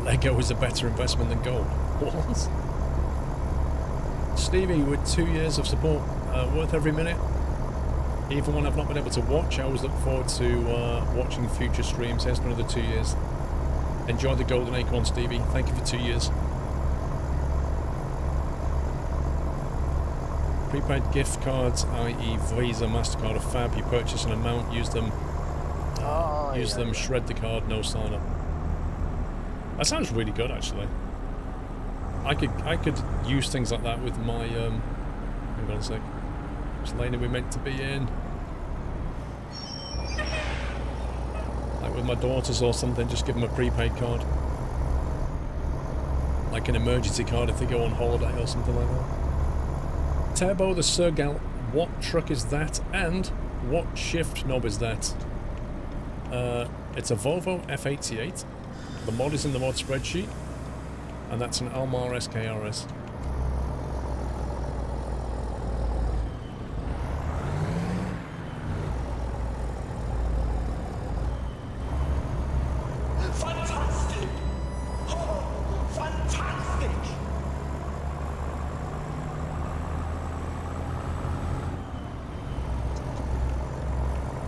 Lego is a better investment than gold. What? Stevie, with 2 years of support, worth every minute. Even when I've not been able to watch, I always look forward to watching future streams. Here's another 2 years. Enjoy the golden acorn, Stevie. Thank you for 2 years. Prepaid gift cards, i.e. Visa, MasterCard, are fab. You purchase an amount, use them, shred the card, no sign up. That sounds really good, actually. I could use things like that with my, hang on a sec. Which lane are we meant to be in? Like with my daughters or something, just give them a prepaid card. Like an emergency card if they go on holiday or something like that. Turbo the Sergal, what truck is that? And what shift knob is that? It's a Volvo F88. The mod is in the mod spreadsheet. And that's an Almar SKRS. Fantastic! Oh, fantastic!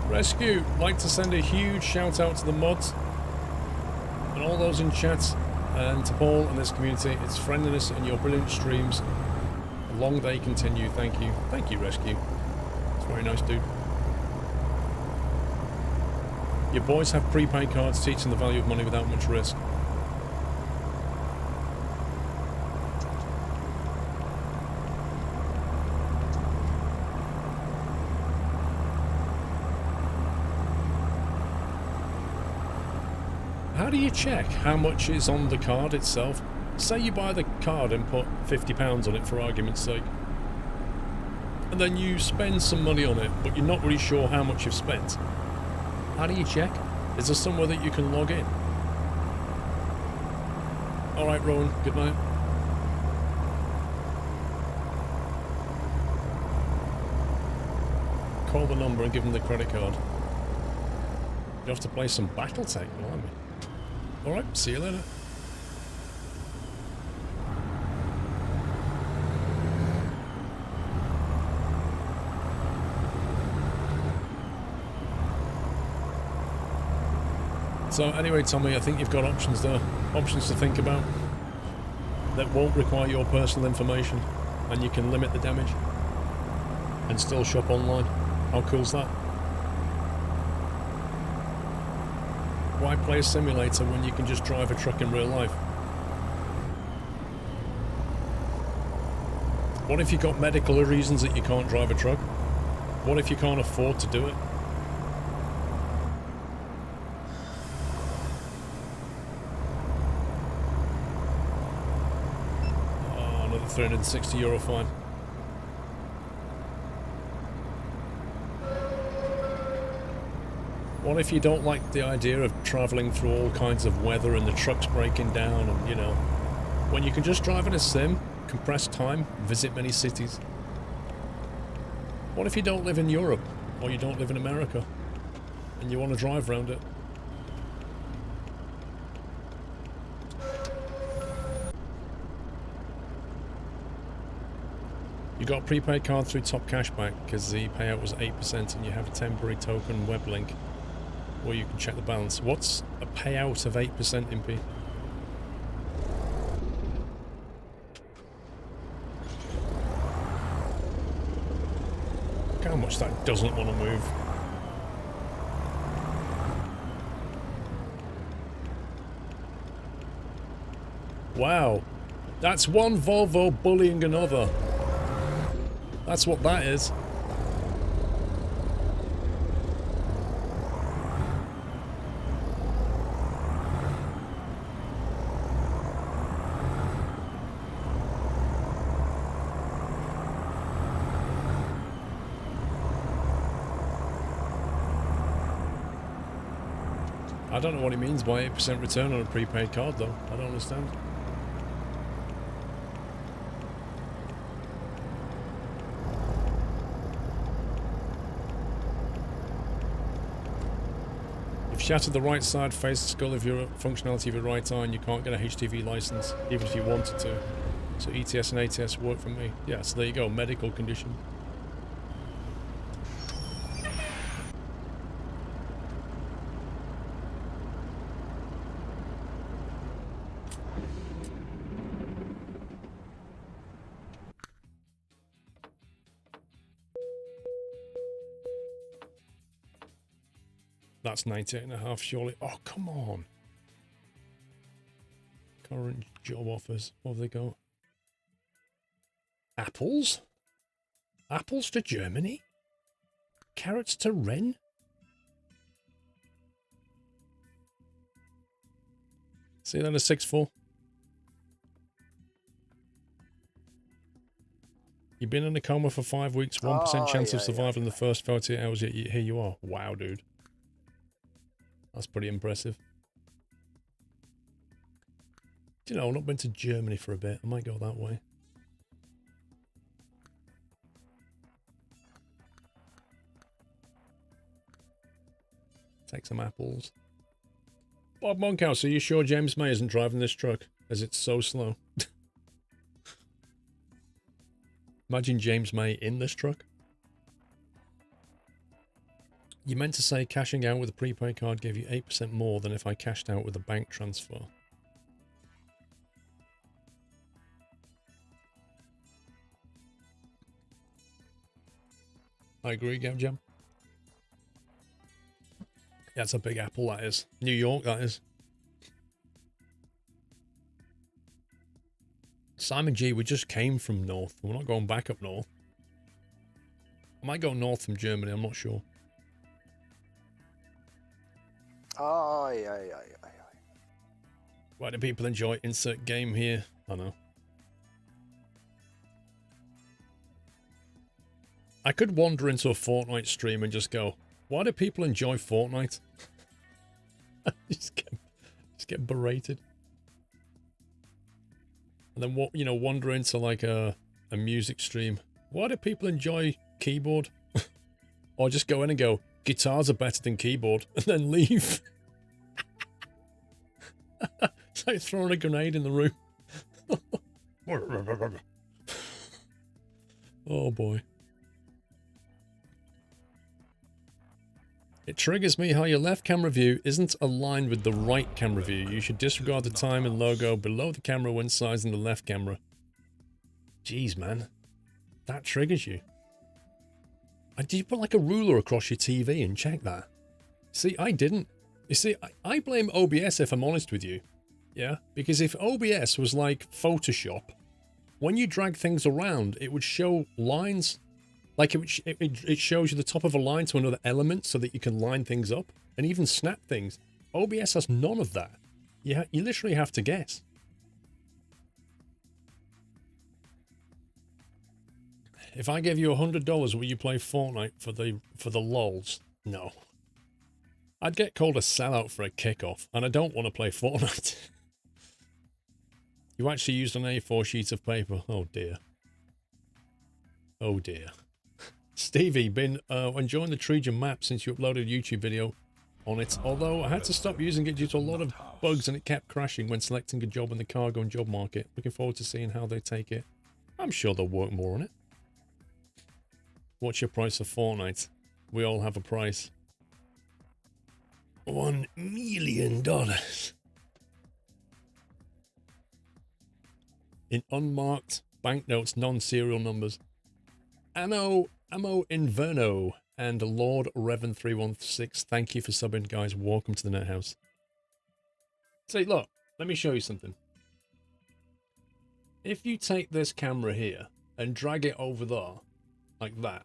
Rescue, like to send a huge shout out to the mods and all those in chat and to Paul and this community. It's friendliness and your brilliant streams. A long day continue. Thank you. Thank you, Rescue. It's very nice, dude. Your boys have prepaid cards teaching the value of money without much risk. How do you check how much is on the card itself? Say you buy the card and put £50 on it for argument's sake. And then you spend some money on it, but you're not really sure how much you've spent. How do you check? Is there somewhere that you can log in? Alright, Rowan, good night. Call the number and give them the credit card. You have to play some Battletech, blimey. Alright, see you later. So anyway, Tommy, I think you've got options there. Options to think about that won't require your personal information, and you can limit the damage and still shop online. How cool's that? Why play a simulator when you can just drive a truck in real life? What if you've got medical reasons that you can't drive a truck? What if you can't afford to do it? Oh, another €360 fine. What if you don't like the idea of travelling through all kinds of weather and the truck's breaking down and, you know, when you can just drive in a sim, compress time, visit many cities? What if you don't live in Europe or you don't live in America and you want to drive around it? You got a prepaid card through Top Cashback because the payout was 8% and you have a temporary token web link where you can check the balance. What's a payout of 8%, Impy? Look how much that doesn't want to move. Wow. That's one Volvo bullying another. That's what that is. I don't know what it means by 8% return on a prepaid card, though. I don't understand. If shattered the right side, face the skull of your functionality of your right eye, and you can't get a HTV license, even if you wanted to. So ETS and ATS work for me. Yeah, so there you go, medical condition. That's 98.5 surely. Oh, come on. Current job offers. What have they got? Apples? Apples to Germany? Carrots to Rennes? See that as 6-4? You've been in a coma for 5 weeks, 1% chance of survival in the first 48 hours, yet here you are. Wow, dude. That's pretty impressive. Do you know, I've not been to Germany for a bit. I might go that way. Take some apples. Bob Monkhouse, are you sure James May isn't driving this truck? As it's so slow. Imagine James May in this truck. You meant to say cashing out with a prepaid card gave you 8% more than if I cashed out with a bank transfer. I agree, Gav Jam. Yeah, it's a big apple, that is. New York, that is. Simon G, we just came from north. We're not going back up north. I might go north from Germany, I'm not sure. Aye, aye, aye, aye, aye. Why do people enjoy insert game here? I know. I could wander into a Fortnite stream and just go, why do people enjoy Fortnite? just get berated. And then what, you know, wander into like a music stream. Why do people enjoy keyboard? Or just go in and go, guitars are better than keyboard, and then leave. It's like throwing a grenade in the room. Oh boy. It triggers me how your left camera view isn't aligned with the right camera view. You should disregard the time and logo below the camera when sizing the left camera. Jeez, man. That triggers you. Do you put like a ruler across your TV and check that? See, I didn't. You see, I blame OBS if I'm honest with you. Yeah? Because if OBS was like Photoshop, when you drag things around, it would show lines. Like it shows you the top of a line to another element so that you can line things up and even snap things. OBS has none of that. You literally have to guess. If I gave you $100, would you play Fortnite for the lols? No. I'd get called a sellout for a kickoff, and I don't want to play Fortnite. You actually used an A4 sheet of paper. Oh dear. Oh dear. Stevie, been enjoying the Trojan map since you uploaded a YouTube video on it, although I had to stop using it due to a lot of bugs and it kept crashing when selecting a job in the cargo and job market. Looking forward to seeing how they take it. I'm sure they'll work more on it. What's your price of Fortnite? We all have a price. $1 million. In unmarked banknotes, non-serial numbers. Ammo Inverno and Lord Revan 316. Thank you for subbing, guys. Welcome to the Net House. See, look, let me show you something. If you take this camera here and drag it over there, like that.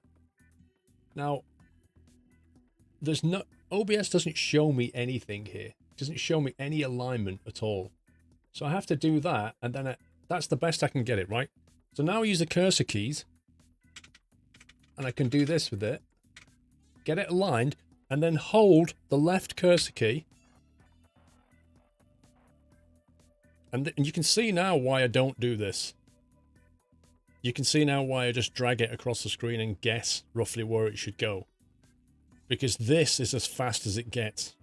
Now, there's no OBS doesn't show me anything here. It doesn't show me any alignment at all. So I have to do that, and then that's the best I can get it, right? So now I use the cursor keys, and I can do this with it, get it aligned, and then hold the left cursor key. And you can see now why I don't do this. You can see now why I just drag it across the screen and guess roughly where it should go. Because this is as fast as it gets.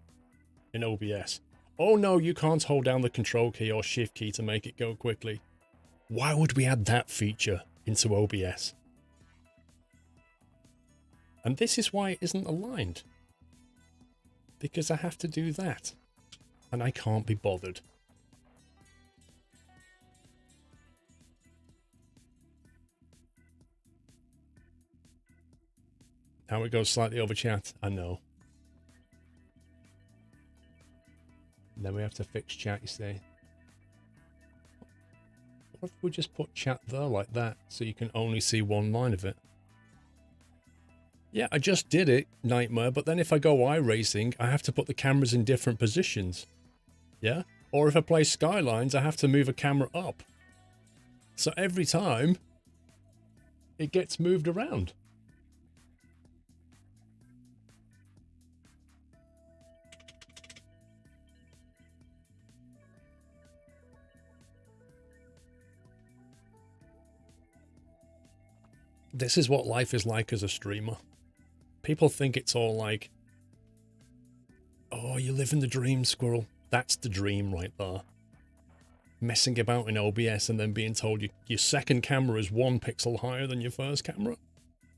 in OBS. Oh no, you can't hold down the control key or shift key to make it go quickly. Why would we add that feature into OBS? And this is why it isn't aligned. Because I have to do that. And I can't be bothered. Now it goes slightly over chat, I know. And then we have to fix chat, you see. What if we just put chat there like that, so you can only see one line of it? Yeah, I just did it, Nightmare, but then if I go iRacing, I have to put the cameras in different positions. Yeah? Or if I play Skylines, I have to move a camera up. So every time, it gets moved around. This is what life is like as a streamer. People think it's all like, oh, you live in the dream, Squirrel. That's the dream right there. Messing about in OBS and then being told your second camera is 1 pixel higher than your first camera.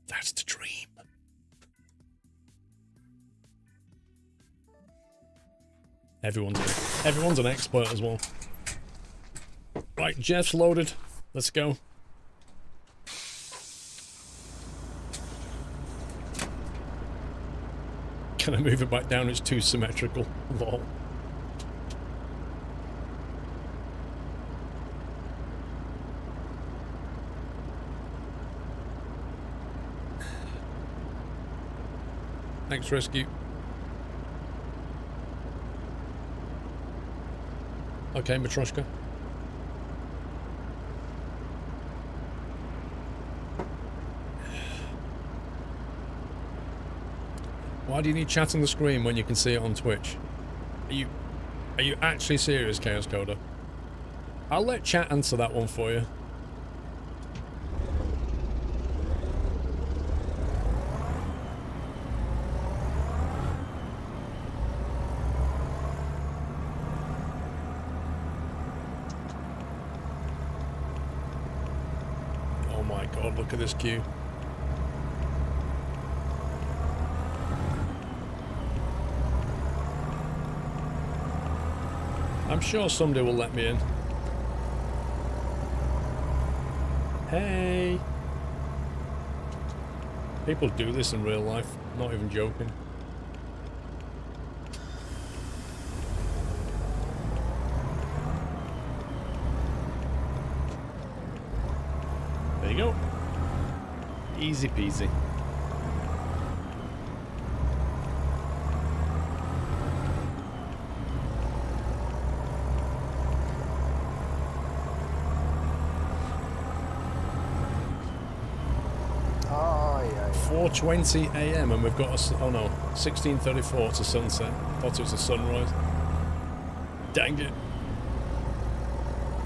That's the dream. Everyone's an expert as well. Right, Jeff's loaded. Let's go. Can I move it back down? It's too symmetrical. Lol. Thanks, Rescue. Okay, Matryoshka. Why do you need chat on the screen when you can see it on Twitch? Are you actually serious, Chaos Coder? I'll let chat answer that one for you. Oh my god, look at this queue. I'm sure somebody will let me in. Hey! People do this in real life, not even joking. There you go. Easy peasy. Ay, ay. 4:20 AM and we've got a, oh no, 16:34 to sunset. Thought it was a sunrise. Dang it.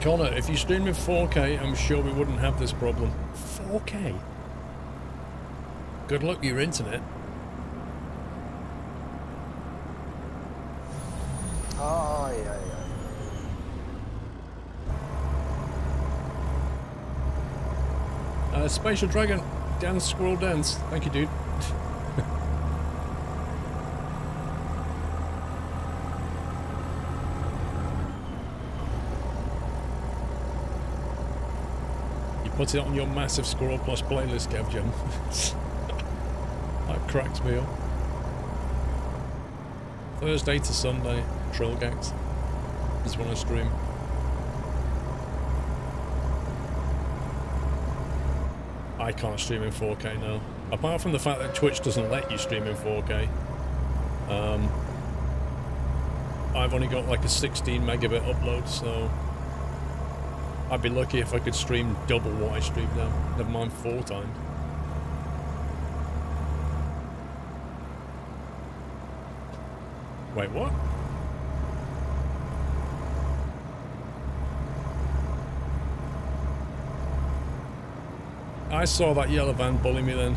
Connor, if you streamed in 4K, I'm sure we wouldn't have this problem. 4K? Good luck with your internet. Ay, ay, ay. Spatial Dragon, Dance Squirrel Dance. Thank you, dude. You put it on your massive SquirrelPlus playlist, Gav Jam. That cracks me up. Thursday to Sunday, Trillgax is when I stream. I can't stream in 4K now. Apart from the fact that Twitch doesn't let you stream in 4K. I've only got like a 16 megabit upload, so I'd be lucky if I could stream double what I stream now. Never mind 4 times. Wait, what? I saw that yellow van bully me then.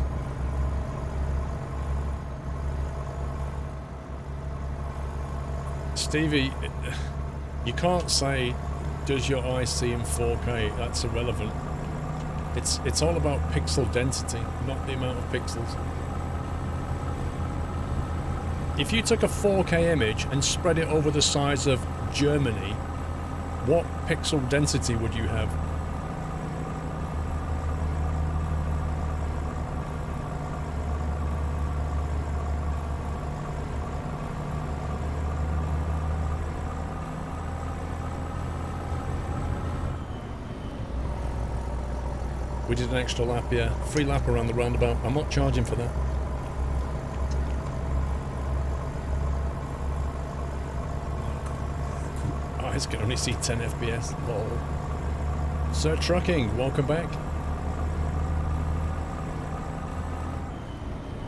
Stevie, you can't say, does your eye see in 4K? That's irrelevant. It's all about pixel density, not the amount of pixels. If you took a 4K image and spread it over the size of Germany, what pixel density would you have? We did an extra lap, yeah. Free lap around the roundabout. I'm not charging for that. Eyes can only see 10 FPS. Lol. Sir Trucking, welcome back.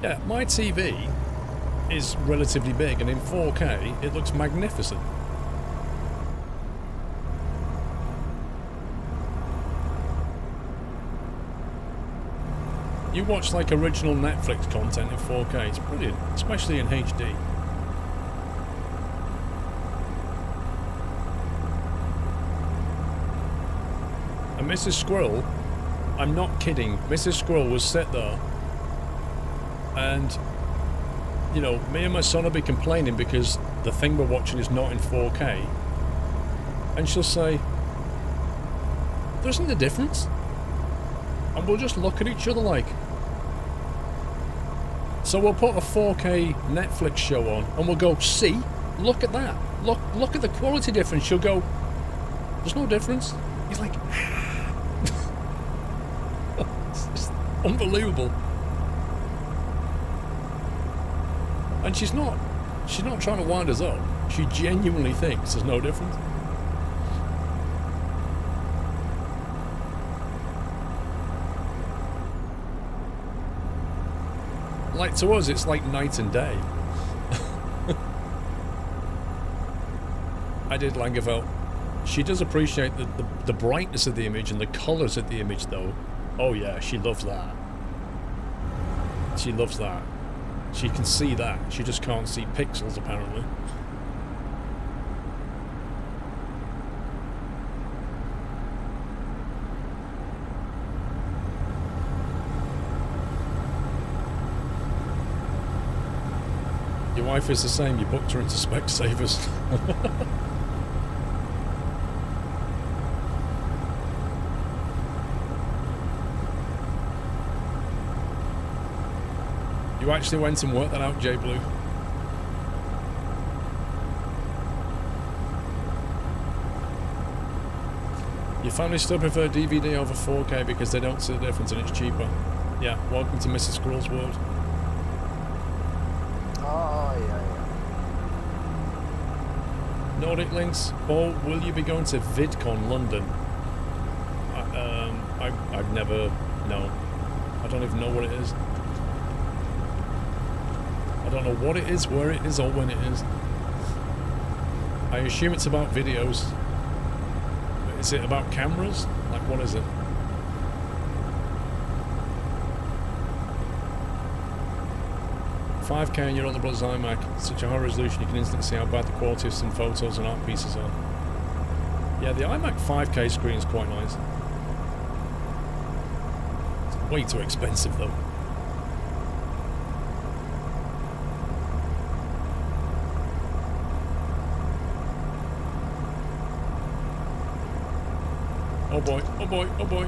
Yeah, my TV is relatively big, and in 4K, it looks magnificent. You watch like original Netflix content in 4K, it's brilliant, especially in HD. And Mrs. Squirrel, I'm not kidding, Mrs. Squirrel was sit there and, you know, me and my son will be complaining because the thing we're watching is not in 4K, and she'll say, there isn't a difference. And we'll just look at each other like. So we'll put a 4K Netflix show on and we'll go, see, look at that. Look at the quality difference. She'll go, there's no difference. He's like, it's just unbelievable. And she's not trying to wind us up. She genuinely thinks there's no difference. Like, to us, it's like night and day. I did Langeveld. She does appreciate the brightness of the image and the colours of the image, though. Oh yeah, she loves that. She loves that. She can see that. She just can't see pixels, apparently. Your wife is the same, you booked her into Specsavers. You actually went and worked that out, J Blue. Your family still prefer DVD over 4K because they don't see the difference and it's cheaper. Yeah, welcome to Mrs. Squirrel's world. Oh, yeah. Nordic Links, or will you be going to VidCon London? I've never, no. I don't even know what it is. I don't know what it is, where it is, or when it is. I assume it's about videos. Is it about cameras? Like, what is it? $5K on your older brother's iMac. Such a high resolution you can instantly see how bad the quality of some photos and art pieces are. Yeah, the iMac 5K screen is quite nice. It's way too expensive though. Oh boy, oh boy, oh boy.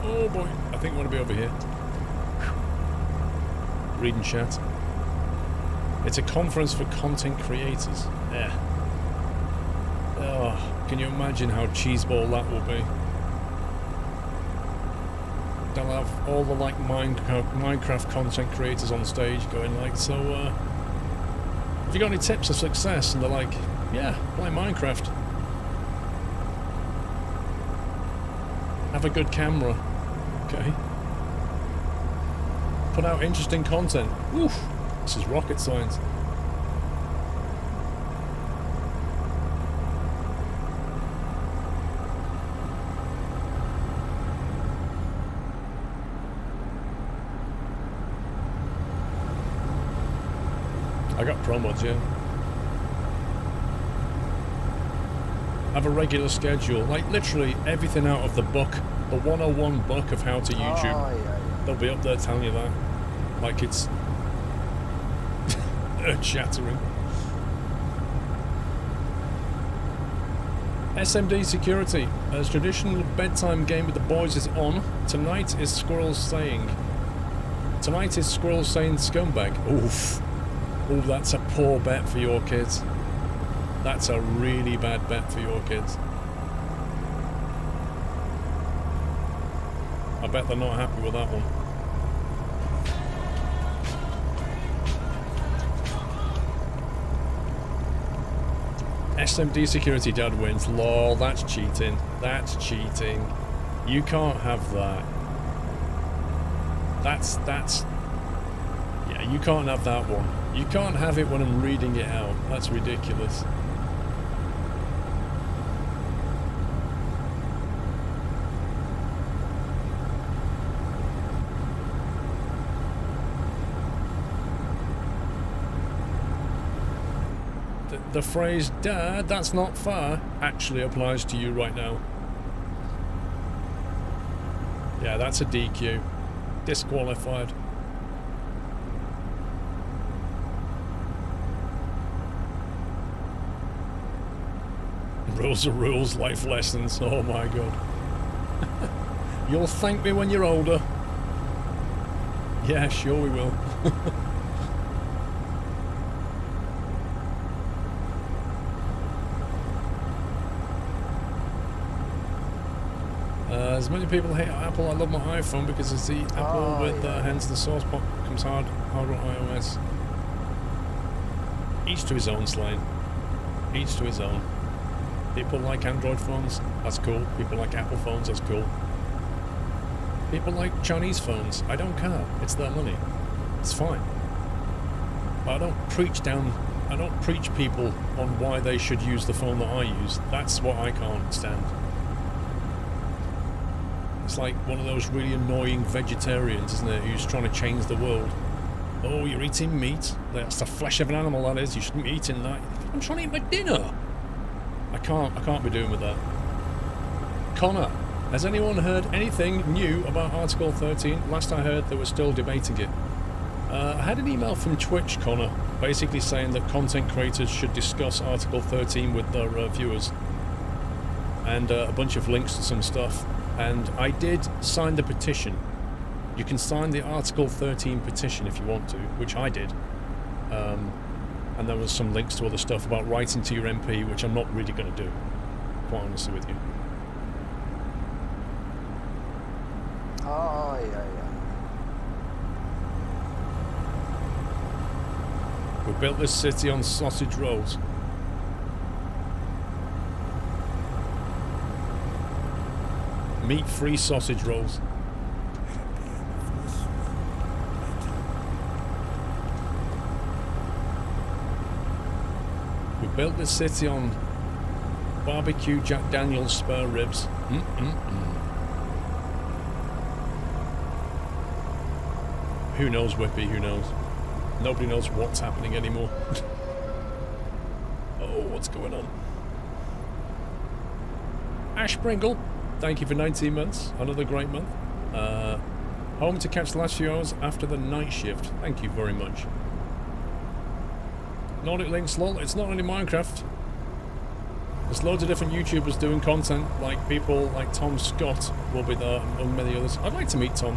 Oh boy. I think I want to be over here. Reading chat. It's a conference for content creators. Yeah. Oh, can you imagine how cheeseball that will be? They'll have all the like Minecraft content creators on stage going like, so have you got any tips of success? And they're like, yeah, play Minecraft. Have a good camera. Okay. Put out interesting content. Oof, this is rocket science. I got pro mods, yeah. have a regular schedule, like literally everything out of the book, the 101 book of how to YouTube. Oh, yeah, yeah. They'll be up there telling you that, like it's earth-shattering. SMD Security, as traditional bedtime game with the boys is on. Tonight is Squirrel saying scumbag. Oof. Oh, that's a poor bet for your kids. That's a really bad bet for your kids. I bet they're not happy with that one. SMD Security Dad wins. Lol, that's cheating. That's cheating. You can't have that. That's... Yeah, you can't have that one. You can't have it when I'm reading it out. That's ridiculous. The phrase, Dad, that's not fair, actually applies to you right now. Yeah, that's a DQ. Disqualified. Rules are rules, life lessons. Oh my god. You'll thank me when you're older. Yeah, sure we will. As many people hate Apple, I love my iPhone because it's the Apple with hence the source pop comes harder on iOS. Each to his own, Slane. Each to his own. People like Android phones, that's cool. People like Apple phones, that's cool. People like Chinese phones, I don't care. It's their money. It's fine. But I don't preach people on why they should use the phone that I use. That's what I can't stand. It's like one of those really annoying vegetarians, isn't it, who's trying to change the world. Oh, you're eating meat? That's the flesh of an animal, that is. You shouldn't be eating that. I'm trying to eat my dinner. I can't be doing with that. Connor, has anyone heard anything new about Article 13? Last I heard, they were still debating it. I had an email from Twitch, Connor, basically saying that content creators should discuss Article 13 with their viewers. And a bunch of links to some stuff. And I did sign the petition. You can sign the Article 13 petition if you want to, which I did. And there was some links to other stuff about writing to your MP, which I'm not really going to do, quite honestly with you. Oh, yeah, yeah. We built this city on sausage rolls. Meat-free sausage rolls. We built this city on barbecue Jack Daniel's spare ribs. Who knows, Whippy, who knows? Nobody knows what's happening anymore. Oh, what's going on? Ash Pringle, thank you for 19 months. Another great month. Home to catch the last few hours after the night shift. Thank you very much. Nordic Links, lol. It's not only Minecraft. There's loads of different YouTubers doing content, like people like Tom Scott will be there, and many others. I'd like to meet Tom.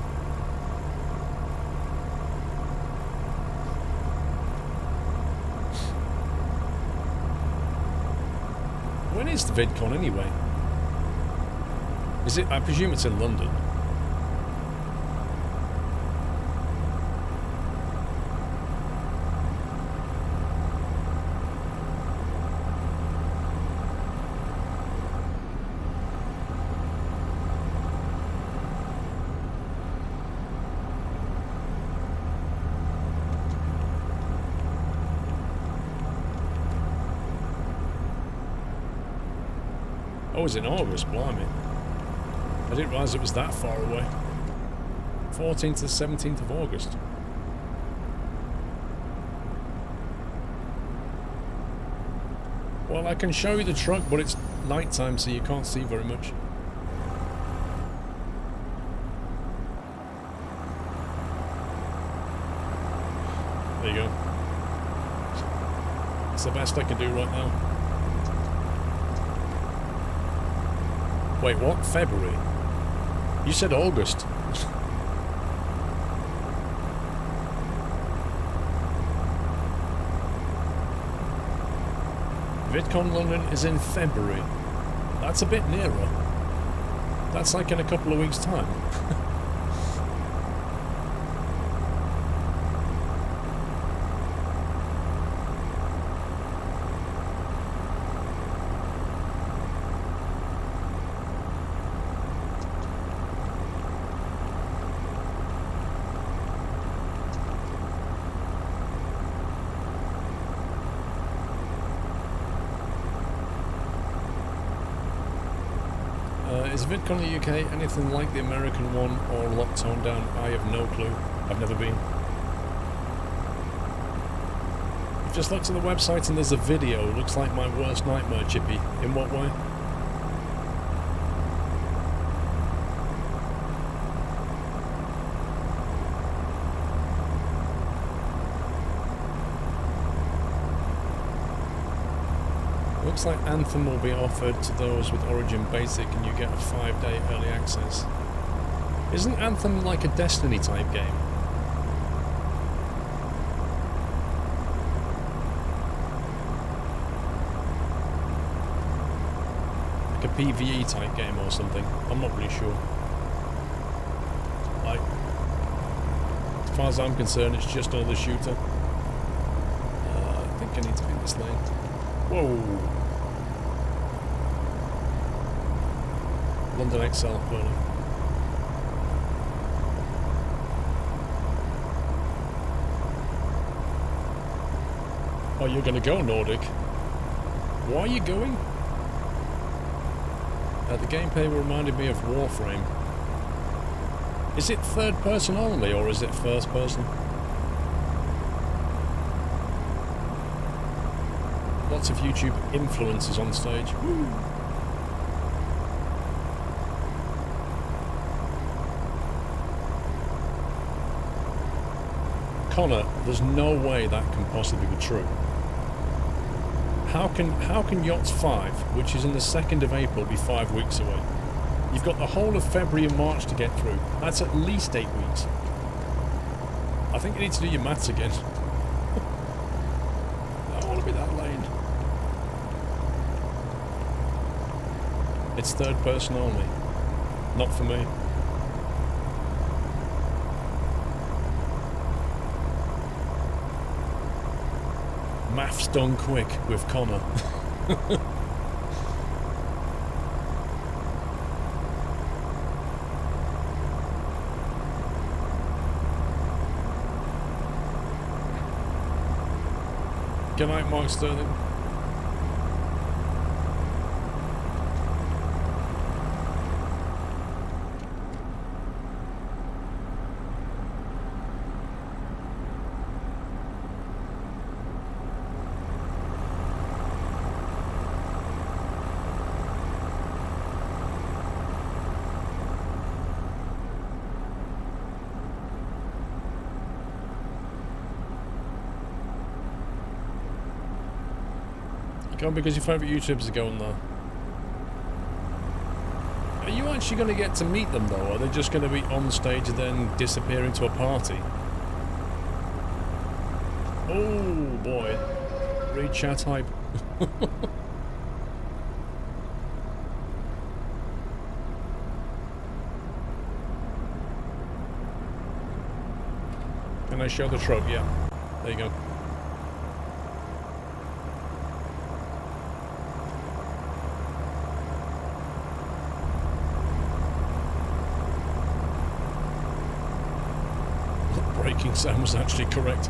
When is the VidCon anyway? Is it? I presume it's in London. Oh, it's in August, blimey. I didn't realise it was that far away. 14th to 17th of August. Well, I can show you the truck, but it's nighttime, so you can't see very much. There you go. It's the best I can do right now. Wait, what? February? You said August. VidCon London is in February. That's a bit nearer. That's like in a couple of weeks' time. Is VidCon the UK anything like the American one or a lot toned down? I have no clue. I've never been. I've just looked at the website and there's a video. Looks like my worst nightmare, Chippy. In what way? Looks like Anthem will be offered to those with Origin Basic and you get a 5-day early access. Isn't Anthem like a Destiny type game? Like a PvE type game or something? I'm not really sure. Like, as far as I'm concerned, it's just another shooter. I think I need to be in this lane. Whoa! London XL, burning. Oh, you're gonna go Nordic? Why are you going? The gameplay reminded me of Warframe. Is it third person only, or is it first person? Lots of YouTube influencers on stage. Woo. Connor, there's no way that can possibly be true. How can Yachts 5, which is in the 2nd of April, be 5 weeks away? You've got the whole of February and March to get through. That's at least 8 weeks. I think you need to do your maths again. I don't want to be that lane. It's third person only. Not for me. Maths done quick with Connor. Good night, Mark Sterling. Go because your favourite YouTubers are going there. Are you actually going to get to meet them though, or are they just going to be on stage and then disappear into a party? Oh boy. Read chat hype. Can I show the truck? Yeah. There you go. Braking sound was actually correct.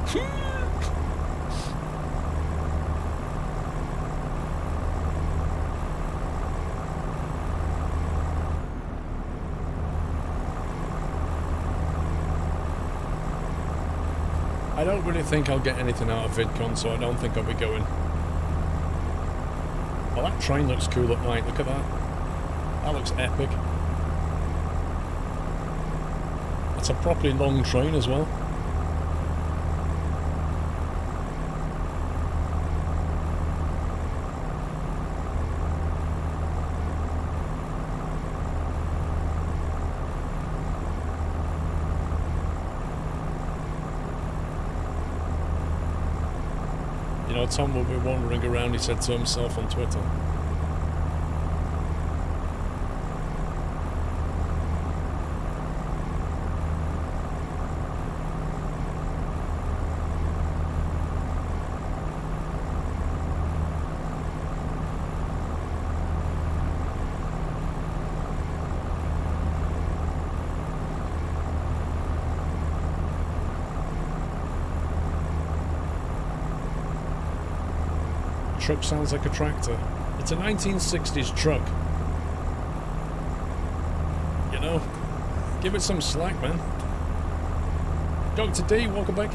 I don't really think I'll get anything out of VidCon, so I don't think I'll be going. Well, that train looks cool at night. Look at that. That looks epic. It's a properly long train as well. You know, Tom will be wandering around, he said to himself on Twitter. Truck sounds like a tractor. It's a 1960s truck. You know, give it some slack, man. Dr. D, welcome back.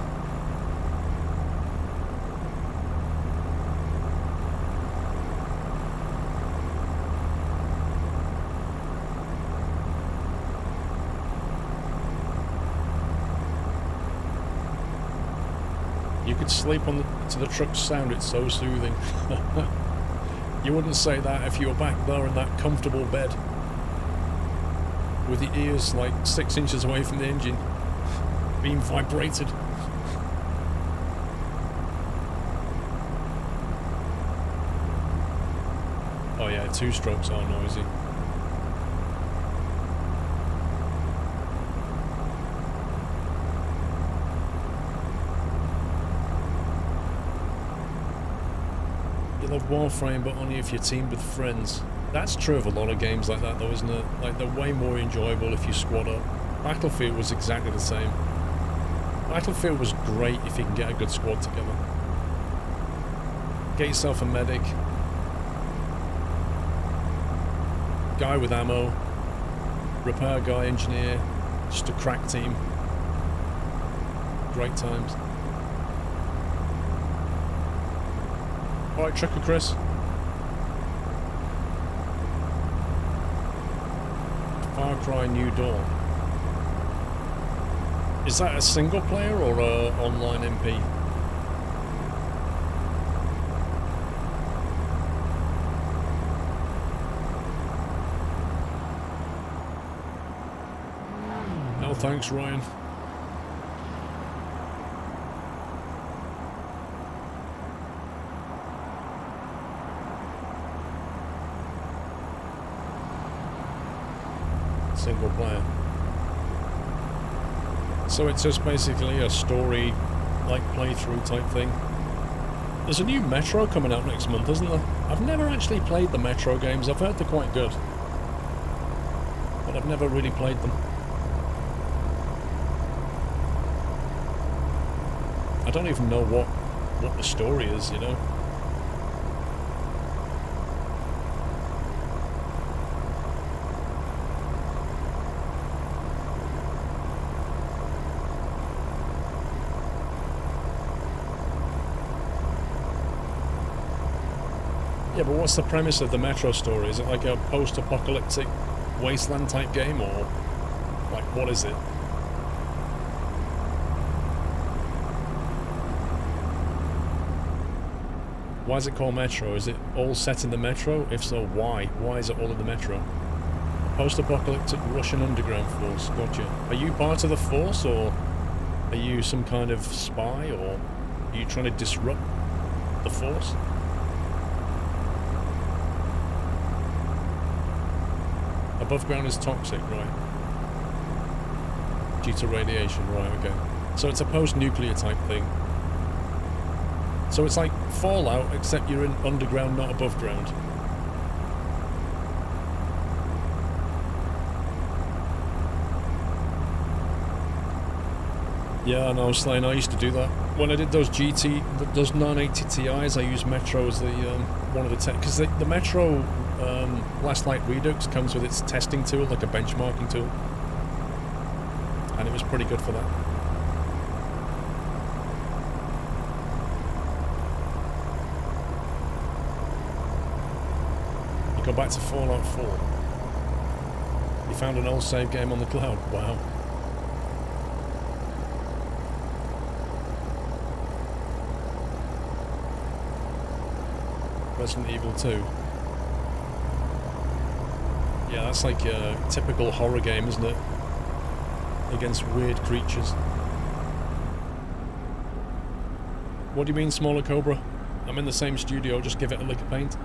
You could sleep to the truck's sound, it's so soothing. You wouldn't say that if you were back there in that comfortable bed with the ears like 6 inches away from the engine being vibrated. Oh yeah, 2-strokes are noisy. Love Warframe, but only if you're teamed with friends. That's true of a lot of games like that though, isn't it? Like, they're way more enjoyable if you squad up. Battlefield was exactly the same. Battlefield was great if you can get a good squad together. Get yourself a medic, guy with ammo, repair guy, engineer, just a crack team. Great times. Alright, Trucker Chris. Far Cry New Dawn. Is that a single player or a online MP? No thanks, Ryan. Single player. So it's just basically a story, like, playthrough type thing. There's a new Metro coming out next month, isn't there? I've never actually played the Metro games. I've heard they're quite good, but I've never really played them. I don't even know what the story is, you know? Yeah, but what's the premise of the Metro story? Is it like a post-apocalyptic wasteland type game, or like, what is it? Why is it called Metro? Is it all set in the Metro? If so, why? Why is it all in the Metro? Post-apocalyptic Russian underground force. Gotcha. Are you part of the force, or are you some kind of spy, or are you trying to disrupt the force? Above ground is toxic, right? Due to radiation, right, okay. So it's a post-nuclear type thing. So it's like Fallout, except you're in underground, not above ground. Yeah, I know, Slane, I used to do that. When I did those those 980 Ti's, I used Metro as the one of the tech, because the Metro Last Light Redux comes with its testing tool, like a benchmarking tool, and it was pretty good for that. You go back to Fallout 4. You found an old save game on the cloud. Wow. Resident Evil 2. Yeah, that's like a typical horror game, isn't it? Against weird creatures. What do you mean, smaller Cobra? I'm in the same studio, just give it a lick of paint.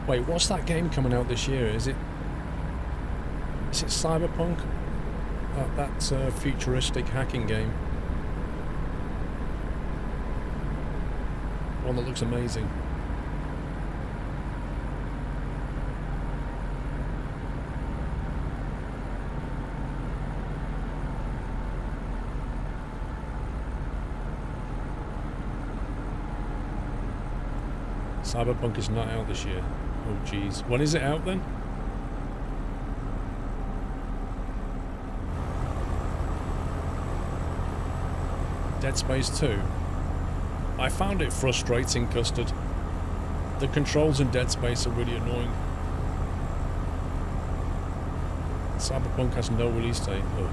Wait, what's that game coming out this year? Is it Cyberpunk? That's a futuristic hacking game. One that looks amazing. Cyberpunk is not out this year. Oh jeez. When is it out then? Dead Space 2. I found it frustrating, Custard. The controls in Dead Space are really annoying. Cyberpunk has no release date of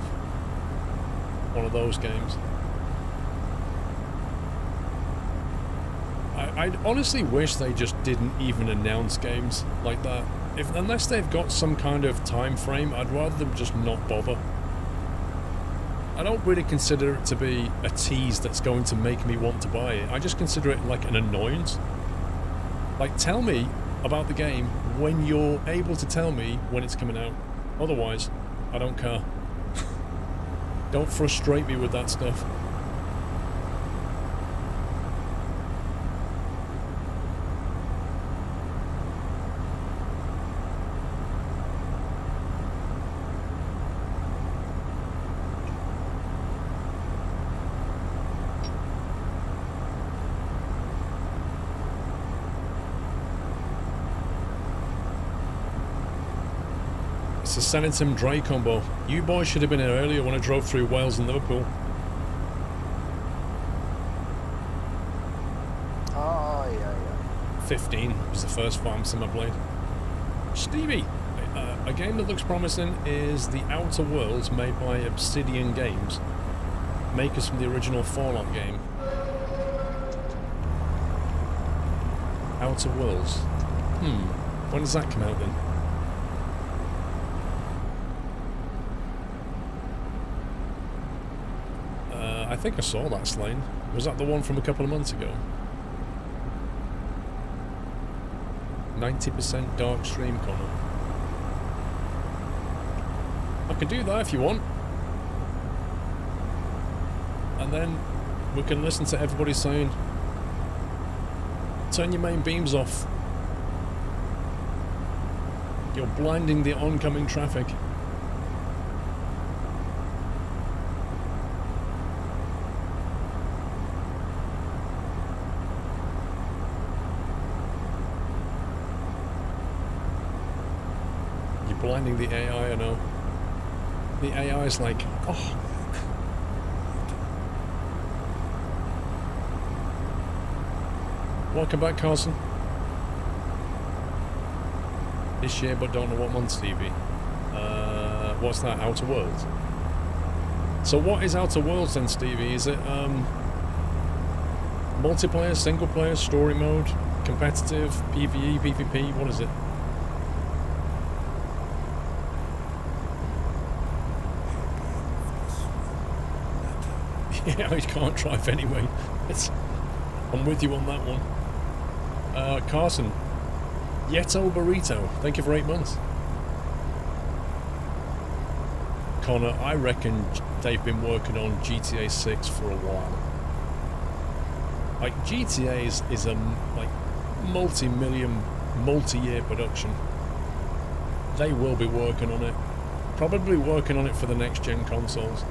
one of those games. I honestly wish they just didn't even announce games like that. Unless they've got some kind of time frame, I'd rather them just not bother. I don't really consider it to be a tease that's going to make me want to buy it. I just consider it like an annoyance. Like, tell me about the game when you're able to tell me when it's coming out. Otherwise, I don't care. Don't frustrate me with that stuff. It's a Senatum Dre combo. You boys should have been here earlier when I drove through Wales and Liverpool. Oh, yeah. 15 was the first farm sim I played. Stevie! A game that looks promising is The Outer Worlds, made by Obsidian Games, makers from the original Fallout game. Outer Worlds. When does that come out then? I think I saw that, Slane. Was that the one from a couple of months ago? 90% dark stream, Connor. I can do that if you want. And then we can listen to everybody saying, turn your main beams off. You're blinding the oncoming traffic. Blinding the AI, I know. The AI is like, oh. Welcome back, Carson. This year, but don't know what month, Stevie. What's that, Outer Worlds? So what is Outer Worlds then, Stevie? Is it multiplayer, single player, story mode, competitive, PvE, PvP? What is it? Yeah, I can't drive anyway. I'm with you on that one. Carson. Yeto Burrito. Thank you for 8 months. Connor, I reckon they've been working on GTA 6 for a while. Like, GTA is a like multi-million, multi-year production. They will be working on it. Probably working on it for the next-gen consoles.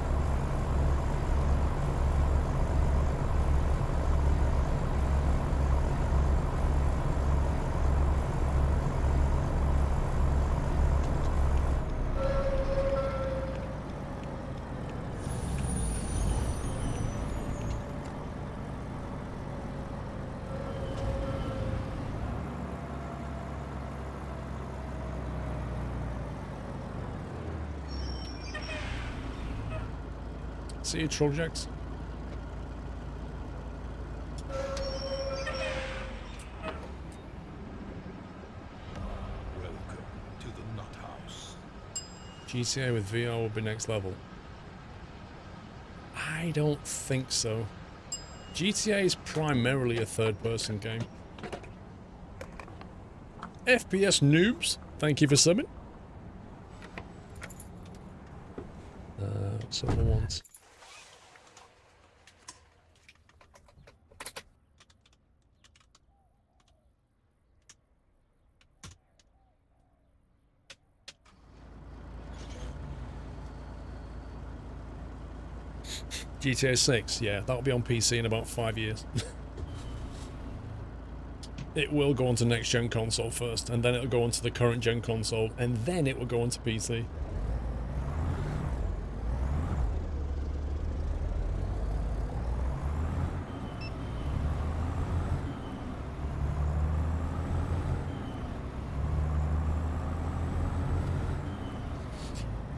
See you, Trolljacks. Welcome to the Nut House. GTA with VR will be next level. I don't think so. GTA is primarily a third-person game. FPS noobs, thank you for subbing. Someone wants. GTA 6, yeah, that'll be on PC in about 5 years. It will go onto next-gen console first, and then it'll go onto the current-gen console, and then it will go onto PC.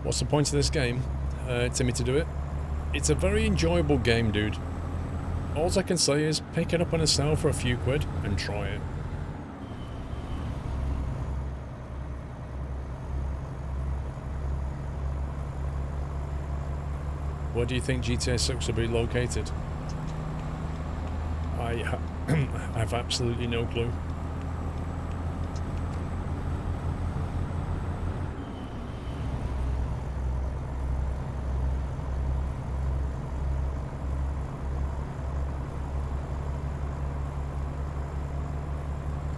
What's the point of this game? Timmy to do it. It's a very enjoyable game, dude. All I can say is pick it up on a sale for a few quid and try it. Where do you think GTA 6 will be located? I have absolutely no clue.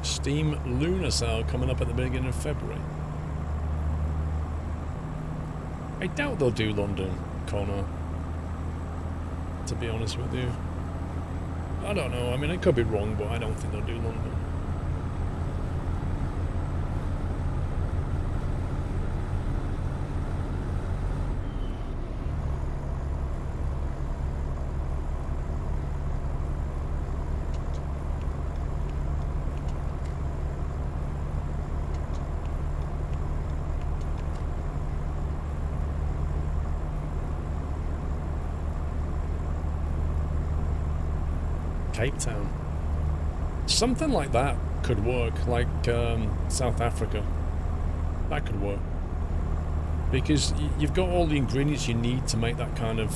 Steam Lunar sale coming up at the beginning of February. I doubt they'll do London, Connor. To be honest with you. I don't know, I mean I could be wrong, but I don't think they'll do London. Cape Town. Something like that could work, like South Africa. That could work. Because you've got all the ingredients you need to make that kind of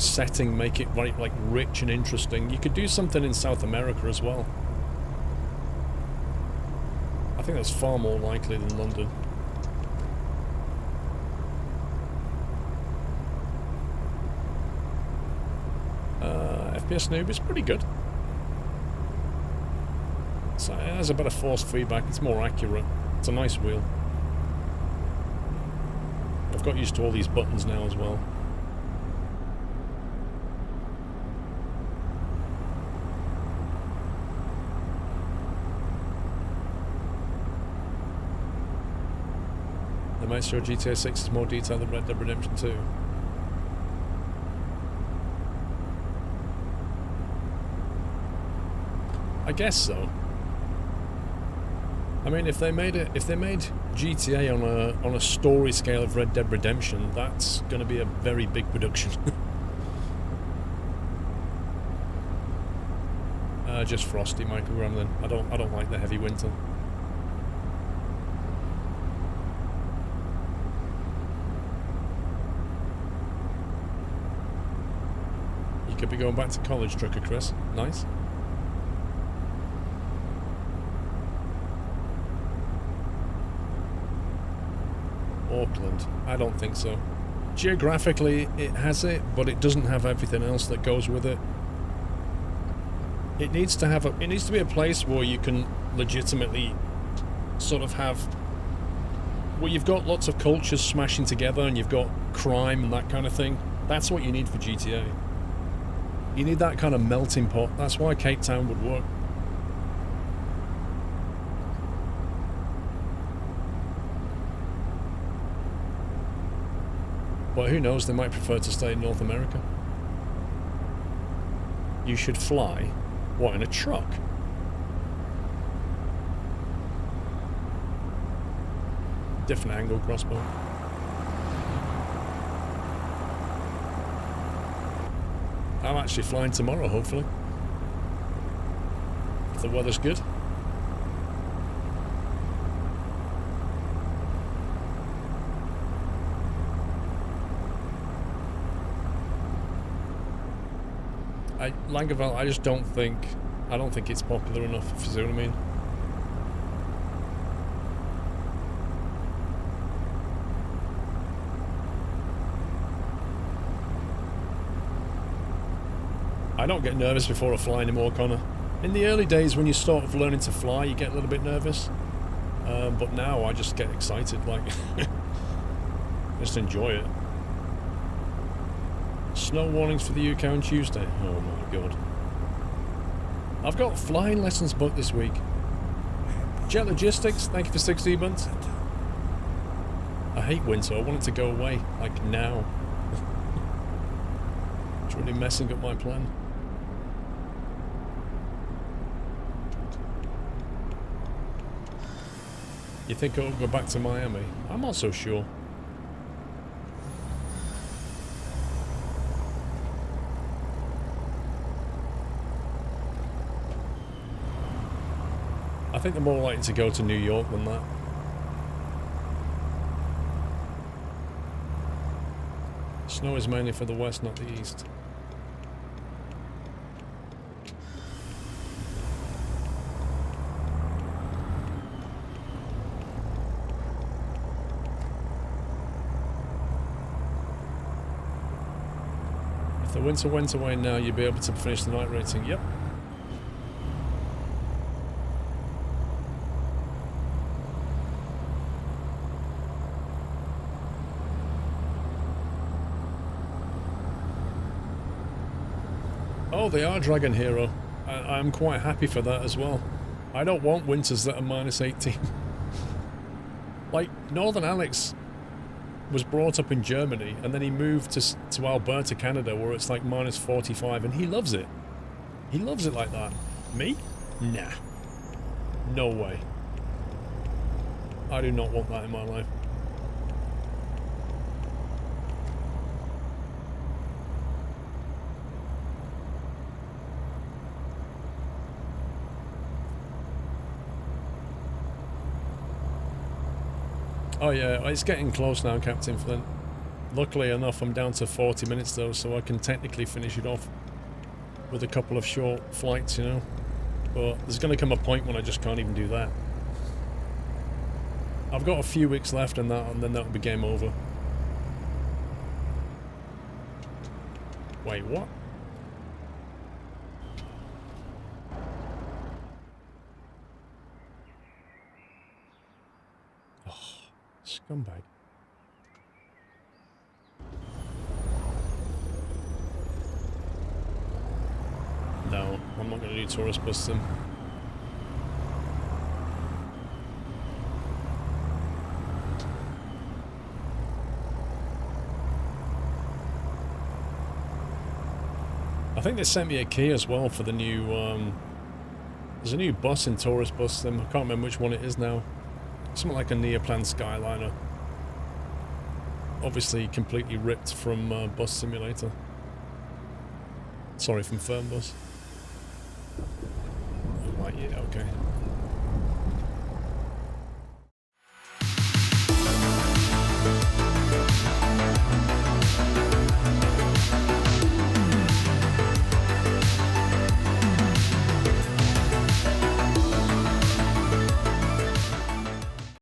setting, make it very, like, rich and interesting. You could do something in South America as well. I think that's far more likely than London. FPS Noob is pretty good. So it has a better force feedback, it's more accurate. It's a nice wheel. I've got used to all these buttons now as well. They might show GTA 6 is more detailed than Red Dead Redemption 2. I guess so. I mean, if they made GTA on a story scale of Red Dead Redemption, that's going to be a very big production. Just frosty, Michael Gremlin. I don't like the heavy winter. You could be going back to college, Trucker Chris. Nice. Auckland. I don't think so. Geographically, it has it, but it doesn't have everything else that goes with it. It needs to be a place where you can legitimately sort of have, where you've got lots of cultures smashing together and you've got crime and that kind of thing. That's what you need for GTA. You need that kind of melting pot. That's why Cape Town would work. But who knows, they might prefer to stay in North America. You should fly? What, in a truck? Different angle crossbow. I'm actually flying tomorrow, hopefully. If the weather's good. Langerveld, I just don't think it's popular enough, if you see what I mean. I don't get nervous before I fly anymore, Connor. In the early days when you start of learning to fly, you get a little bit nervous. But now I just get excited, like, just enjoy it. Snow warnings for the UK on Tuesday. Oh my god. I've got flying lessons booked this week. Jet Logistics, thank you for 60 months. I hate winter, I want it to go away, like now. It's really messing up my plan. You think I'll go back to Miami? I'm not so sure. I think they're more likely to go to New York than that. Snow is mainly for the west, not the east. If the winter went away now, you'd be able to finish the night rating. Yep. Oh, they are Dragon Hero. I'm quite happy for that as well. I don't want winters that are minus 18. Like, Northern Alex was brought up in Germany, and then he moved to Alberta, Canada, where it's like minus 45, and he loves it. He loves it like that. Me? Nah. No way. I do not want that in my life. Oh yeah, it's getting close now, Captain Flint. Luckily enough, I'm down to 40 minutes though, so I can technically finish it off with a couple of short flights, you know. But there's going to come a point when I just can't even do that. I've got a few weeks left in that, and then that'll be game over. Wait, what? Scumbag. No, I'm not going to do tourist bus sim. I think they sent me a key as well for the new, there's a new bus in tourist bus sim. I can't remember which one it is now. Something like a Neoplan Skyliner. Obviously completely ripped from Bus Simulator. Sorry, from Firm Bus. Right, yeah, okay.